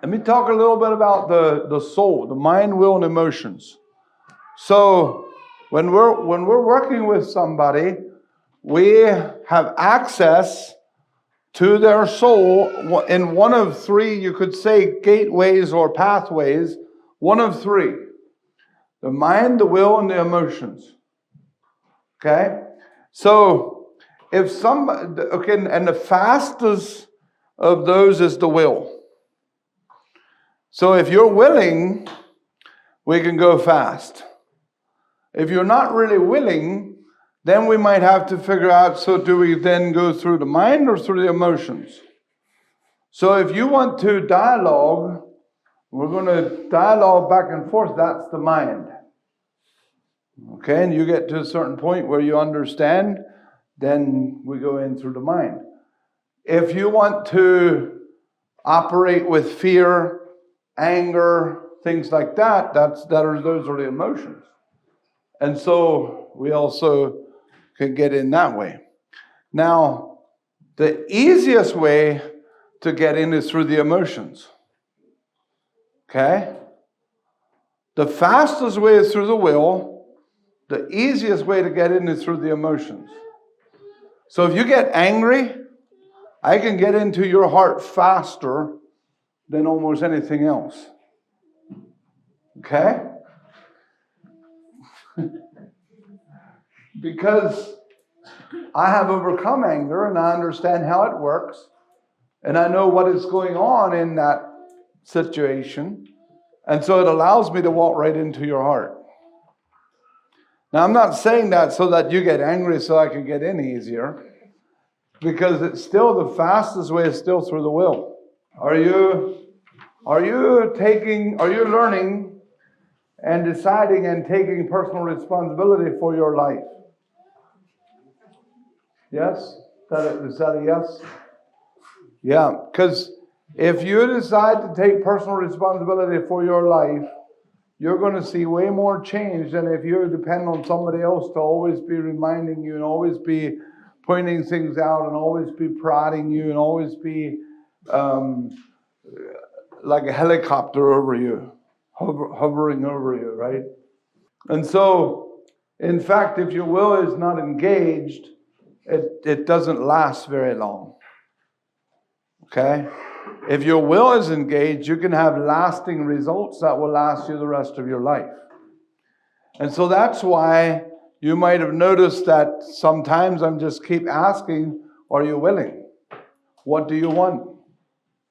Let me talk a little bit about the soul, the mind, will, and emotions. So when we're working with somebody, we have access to their soul in one of three, you could say, gateways or pathways. One of three: the mind, the will, and the emotions. Okay? So if and the fastest of those is the will. So if you're willing, we can go fast. If you're not really willing, then we might have to figure out, so do we then go through the mind or through the emotions? So if you want to dialogue, we're going to dialogue back and forth. That's the mind. Okay, and you get to a certain point where you understand, then we go in through the mind. If you want to operate with fear, anger, things like that, those are the emotions. And so we also can get in that way. Now, the easiest way to get in is through the emotions. Okay? The fastest way is through the will. The easiest way to get in is through the emotions. So if you get angry, I can get into your heart faster than almost anything else. Okay? Because I have overcome anger and I understand how it works and I know what is going on in that situation. And so it allows me to walk right into your heart. Now, I'm not saying that so that you get angry so I can get in easier, because it's still the fastest way is still through the will. Are you learning and deciding and taking personal responsibility for your life? Yes? Is that a yes? Yeah, because if you decide to take personal responsibility for your life, you're going to see way more change than if you depend on somebody else to always be reminding you and always be pointing things out and always be prodding you and always be like a helicopter over you, hovering over you, right? And so, in fact, if your will is not engaged, it doesn't last very long. Okay? If your will is engaged, you can have lasting results that will last you the rest of your life. And so that's why you might have noticed that sometimes I'm just keep asking, are you willing? What do you want?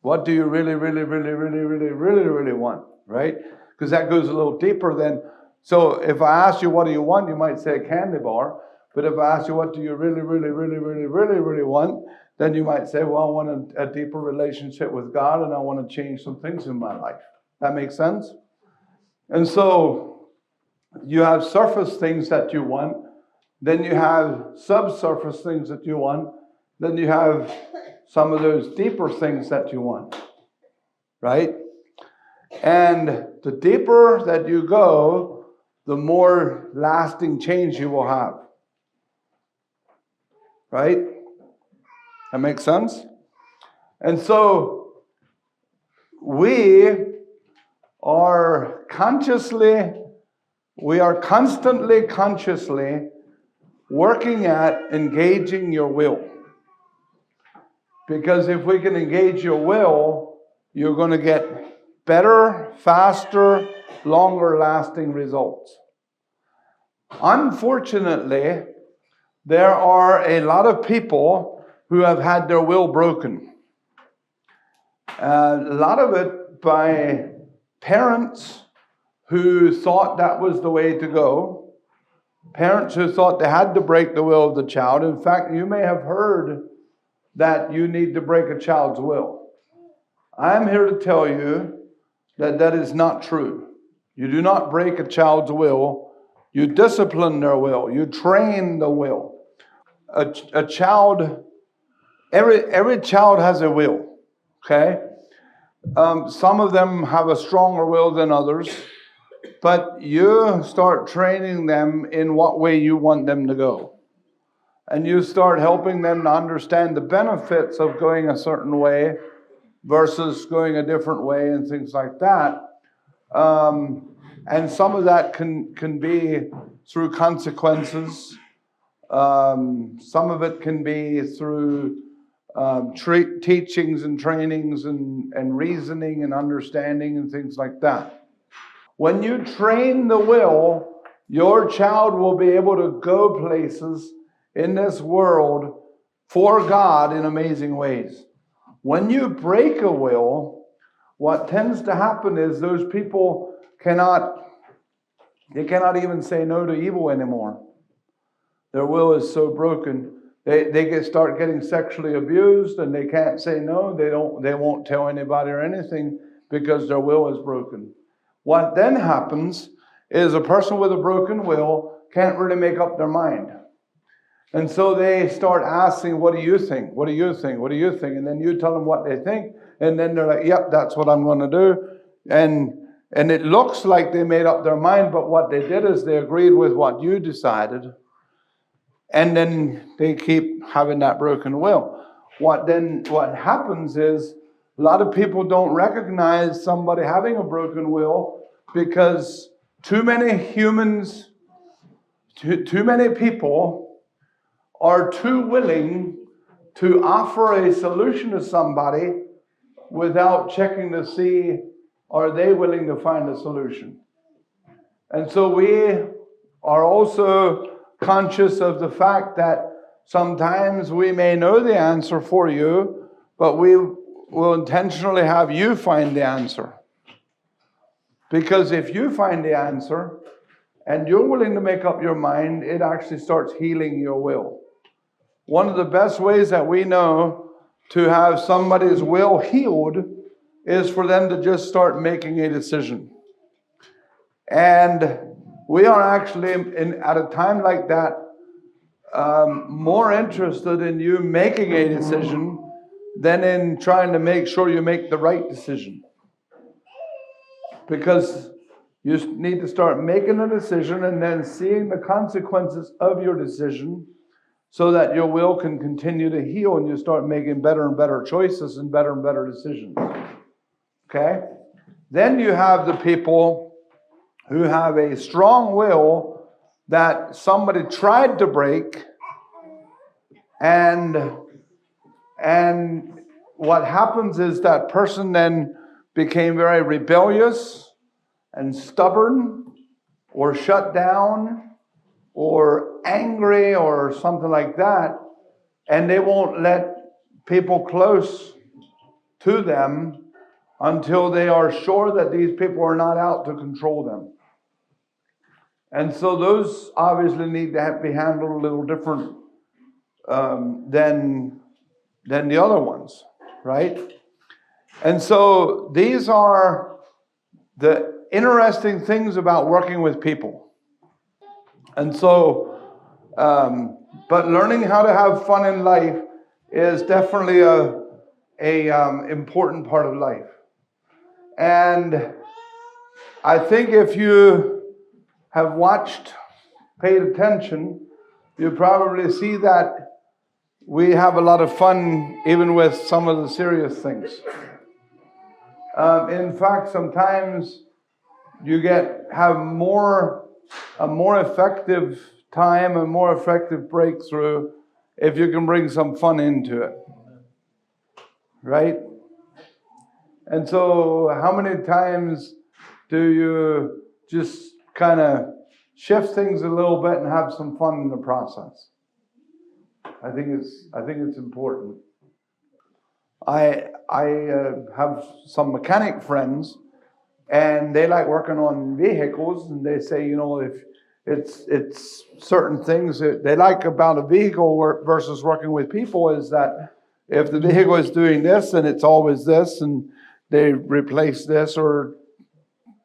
What do you really, really, really, really, really, really, really want? Right? Because that goes a little deeper than, so if I ask you what do you want, you might say a candy bar. But if I ask you what do you really, really, really, really, really, really want, then you might say, well, I want a deeper relationship with God and I want to change some things in my life. That makes sense? And so you have surface things that you want. Then you have subsurface things that you want. Then you have some of those deeper things that you want. Right? And the deeper that you go, the more lasting change you will have. Right? That makes sense? And so we are constantly consciously working at engaging your will. Because if we can engage your will, you're going to get better, faster, longer lasting results. Unfortunately, there are a lot of people who have had their will broken. A lot of it by parents who thought that was the way to go. Parents who thought they had to break the will of the child. In fact, you may have heard that you need to break a child's will. I'm here to tell you that that is not true. You do not break a child's will. You discipline their will. You train the will. A child, every child has a will, okay? Some of them have a stronger will than others, but you start training them in what way you want them to go. And you start helping them to understand the benefits of going a certain way versus going a different way and things like that. And some of that can be through consequences. Some of it can be through teachings and trainings and reasoning and understanding and things like that. When you train the will, your child will be able to go places in this world for God in amazing ways. When you break a will, what tends to happen is those people cannot even say no to evil anymore. Their will is so broken. They start getting sexually abused, and they can't say no. They won't tell anybody or anything because their will is broken. What then happens is a person with a broken will can't really make up their mind. And so they start asking, what do you think? What do you think? What do you think? And then you tell them what they think. And then they're like, yep, that's what I'm going to do. And it looks like they made up their mind, but what they did is they agreed with what you decided. And then they keep having that broken will. What happens is a lot of people don't recognize somebody having a broken will because too many humans, too many people are too willing to offer a solution to somebody without checking to see, are they willing to find a solution? And so we are also conscious of the fact that sometimes we may know the answer for you, but we will intentionally have you find the answer. Because if you find the answer and you're willing to make up your mind, it actually starts healing your will. One of the best ways that we know to have somebody's will healed is for them to just start making a decision. And we are actually, at a time like that, more interested in you making a decision than in trying to make sure you make the right decision. Because you need to start making a decision and then seeing the consequences of your decision so that your will can continue to heal and you start making better and better choices and better decisions. Okay? Then you have the people who have a strong will that somebody tried to break, and what happens is that person then became very rebellious and stubborn or shut down or angry or something like that, and they won't let people close to them until they are sure that these people are not out to control them. And so those obviously need to be handled a little different than the other ones, right? And so these are the interesting things about working with people. And so, but learning how to have fun in life is definitely a important part of life. And I think if you have paid attention, you probably see that we have a lot of fun even with some of the serious things. In fact, sometimes you have a more effective time, a more effective breakthrough if you can bring some fun into it. Right? And so how many times do you just kind of shift things a little bit and have some fun in the process? I think it's important. I have some mechanic friends, and they like working on vehicles, and they say, if it's certain things that they like about a vehicle versus working with people is that if the vehicle is doing this, then it's always this, and they replace this or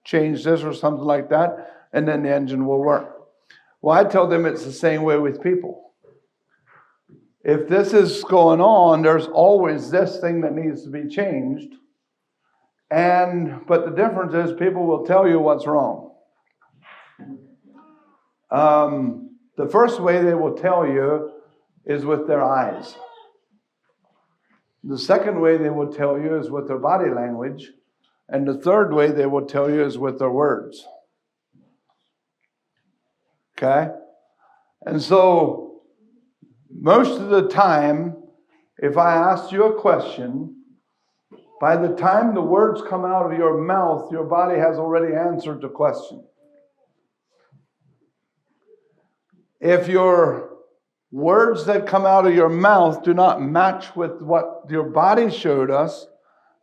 change this or something like that, and then the engine will work. Well, I tell them it's the same way with people. If this is going on, there's always this thing that needs to be changed. But the difference is people will tell you what's wrong. The first way they will tell you is with their eyes. The second way they will tell you is with their body language. And the third way they will tell you is with their words. Okay? And so, most of the time, if I ask you a question, by the time the words come out of your mouth, your body has already answered the question. If your words that come out of your mouth do not match with what your body showed us,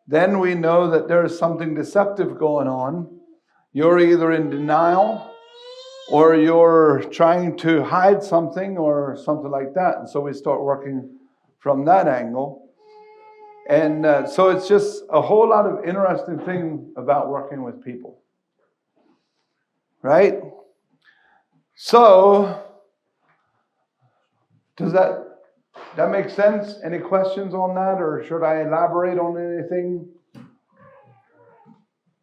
then we know that there is something deceptive going on. You're either in denial or you're trying to hide something or something like that. And so we start working from that angle. And so it's just a whole lot of interesting thing about working with people. Right? So, does that make sense? Any questions on that, or should I elaborate on anything?